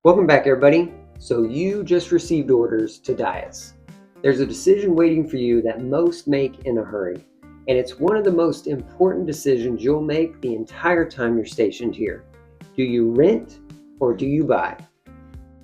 Welcome back, everybody. So you just received orders to Dyess. There's a decision waiting for you that most make in a hurry, and it's one of the most important decisions you'll make the entire time you're stationed here. Do you rent or do you buy?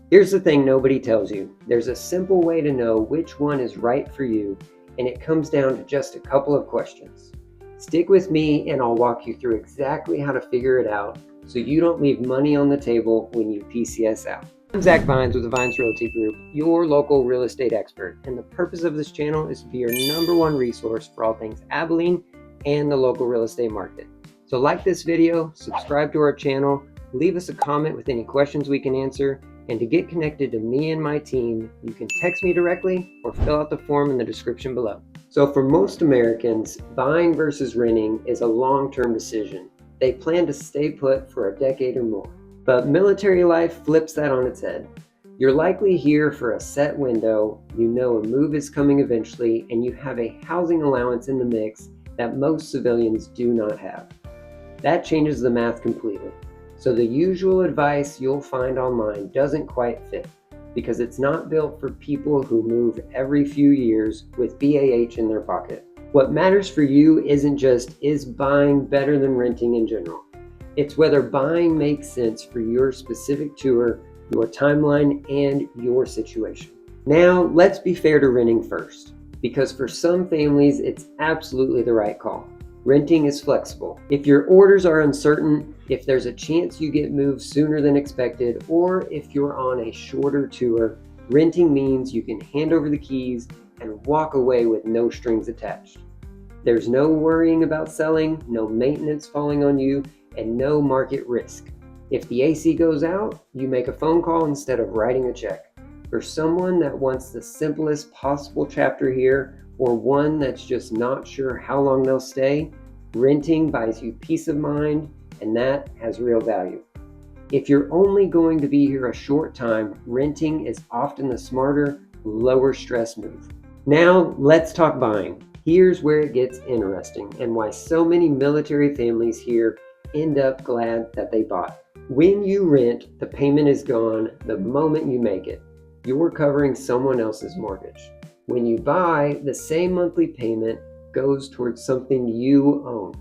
Here's the thing nobody tells you. There's a simple way to know which one is right for you, and it comes down to just a couple of questions. Stick with me and I'll walk you through exactly how to figure it out so you don't leave money on the table when you PCS out. I'm Zach Vines with the Vines Realty Group, your local real estate expert, and the purpose of this channel is to be your #1 resource for all things Abilene and the local real estate market. So like this video, subscribe to our channel, leave us a comment with any questions we can answer, and to get connected to me and my team, you can text me directly or fill out the form in the description below. So for most Americans, buying versus renting is a long-term decision. They plan to stay put for a decade or more. But military life flips that on its head. You're likely here for a set window, you know a move is coming eventually, and you have a housing allowance in the mix that most civilians do not have. That changes the math completely. So the usual advice you'll find online doesn't quite fit, because it's not built for people who move every few years with BAH in their pocket. What matters for you isn't just, is buying better than renting in general? It's whether buying makes sense for your specific tour, your timeline, and your situation. Now, let's be fair to renting first, because for some families, it's absolutely the right call. Renting is flexible. If your orders are uncertain, if there's a chance you get moved sooner than expected, or if you're on a shorter tour, renting means you can hand over the keys and walk away with no strings attached. There's no worrying about selling, no maintenance falling on you, and no market risk. If the AC goes out, you make a phone call instead of writing a check. For someone that wants the simplest possible chapter here, or one that's just not sure how long they'll stay, renting buys you peace of mind, and that has real value. If you're only going to be here a short time, renting is often the smarter, lower stress move. Now, let's talk buying. Here's where it gets interesting and why so many military families here end up glad that they bought. When you rent, the payment is gone the moment you make it. You're covering someone else's mortgage. When you buy, the same monthly payment goes towards something you own.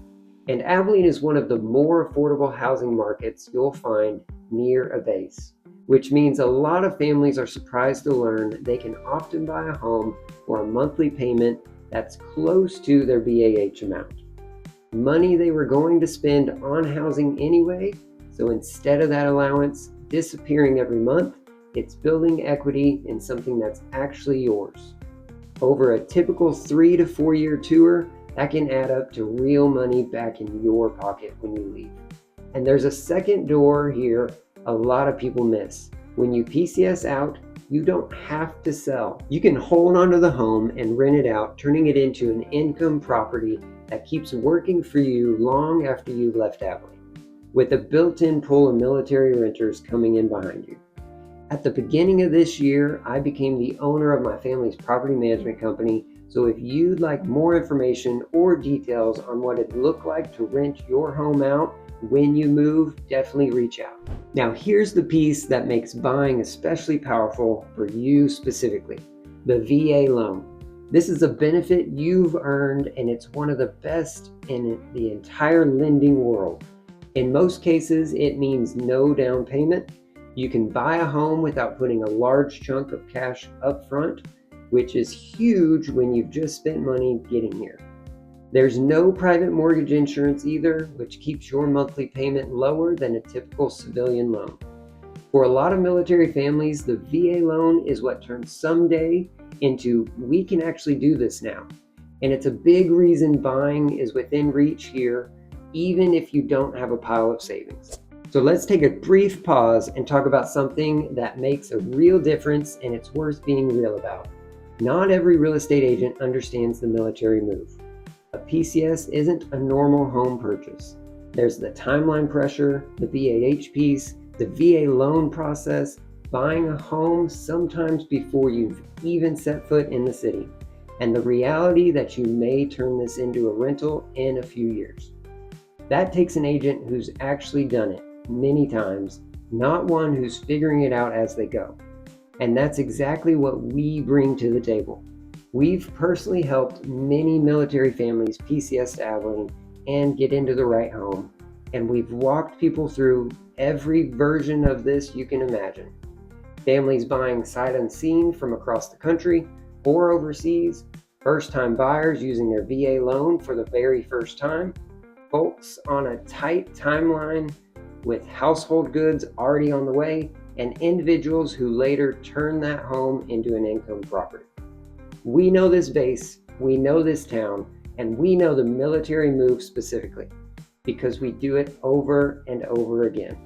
And Abilene is one of the more affordable housing markets you'll find near a base, which means a lot of families are surprised to learn they can often buy a home for a monthly payment that's close to their BAH amount. Money they were going to spend on housing anyway, so instead of that allowance disappearing every month, it's building equity in something that's actually yours. Over a typical 3 to 4 year tour, that can add up to real money back in your pocket when you leave. And there's a second door here a lot of people miss. When you PCS out, you don't have to sell. You can hold onto the home and rent it out, turning it into an income property that keeps working for you long after you've left Abilene, with a built-in pool of military renters coming in behind you. At the beginning of this year, I became the owner of my family's property management company, so if you'd like more information or details on what it looked like to rent your home out when you move, definitely reach out. Now here's the piece that makes buying especially powerful for you specifically, the VA loan. This is a benefit you've earned, and it's one of the best in the entire lending world. In most cases, it means no down payment. You can buy a home without putting a large chunk of cash up front, which is huge when you've just spent money getting here. There's no private mortgage insurance either, which keeps your monthly payment lower than a typical civilian loan. For a lot of military families, the VA loan is what turns someday into, we can actually do this now. And it's a big reason buying is within reach here, even if you don't have a pile of savings. So let's take a brief pause and talk about something that makes a real difference, and it's worth being real about. Not every real estate agent understands the military move. A PCS isn't a normal home purchase. There's the timeline pressure, the BAH piece, the VA loan process, buying a home sometimes before you've even set foot in the city, and the reality that you may turn this into a rental in a few years. That takes an agent who's actually done it many times not one who's figuring it out as they go. And that's exactly what we bring to the table. We've personally helped many military families PCS to Abilene and get into the right home. And we've walked people through every version of this you can imagine. Families buying sight unseen from across the country or overseas, first-time buyers using their VA loan for the very first time, folks on a tight timeline with household goods already on the way, and individuals who later turn that home into an income property. We know this base, we know this town, and we know the military move specifically because we do it over and over again.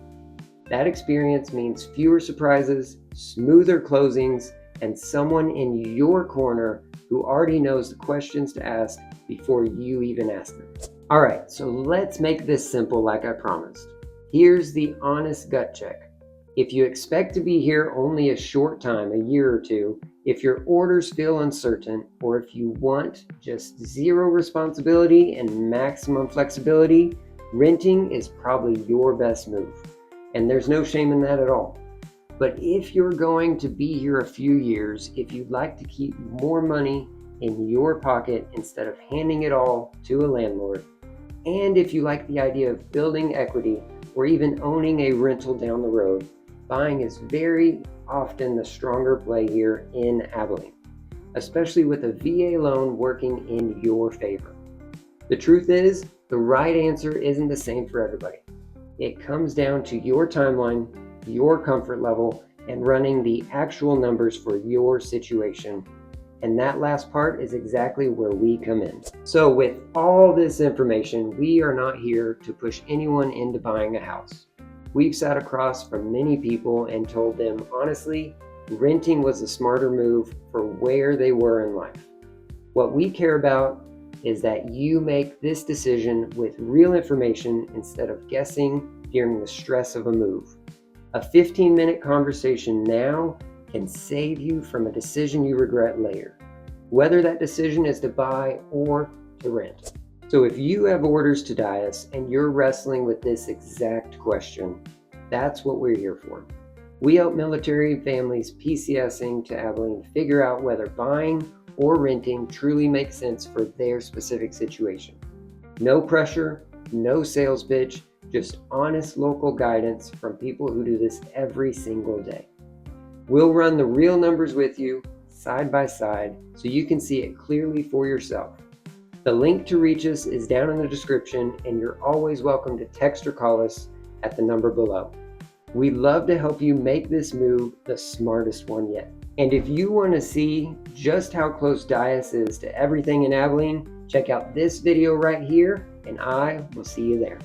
That experience means fewer surprises, smoother closings, and someone in your corner who already knows the questions to ask before you even ask them. All right, so let's make this simple like I promised. Here's the honest gut check. If you expect to be here only a short time, a year or two, if your orders feel uncertain, or if you want just zero responsibility and maximum flexibility, renting is probably your best move. And there's no shame in that at all. But if you're going to be here a few years, if you'd like to keep more money in your pocket instead of handing it all to a landlord, and if you like the idea of building equity or even owning a rental down the road, buying is very often the stronger play here in Abilene, especially with a VA loan working in your favor. The truth is, the right answer isn't the same for everybody. It comes down to your timeline, your comfort level, and running the actual numbers for your situation. And that last part is exactly where we come in. So with all this information, we are not here to push anyone into buying a house. We've sat across from many people and told them, honestly, renting was a smarter move for where they were in life. What we care about is that you make this decision with real information instead of guessing during the stress of a move. A 15-minute conversation now can save you from a decision you regret later, whether that decision is to buy or to rent. So if you have orders to Dyess and you're wrestling with this exact question, that's what we're here for. We help military families PCSing to Abilene figure out whether buying or renting truly makes sense for their specific situation. No pressure, no sales pitch, just honest local guidance from people who do this every single day. We'll run the real numbers with you, side by side, so you can see it clearly for yourself. The link to reach us is down in the description, and you're always welcome to text or call us at the number below. We'd love to help you make this move the smartest one yet. And if you want to see just how close Dyess is to everything in Abilene, check out this video right here, and I will see you there.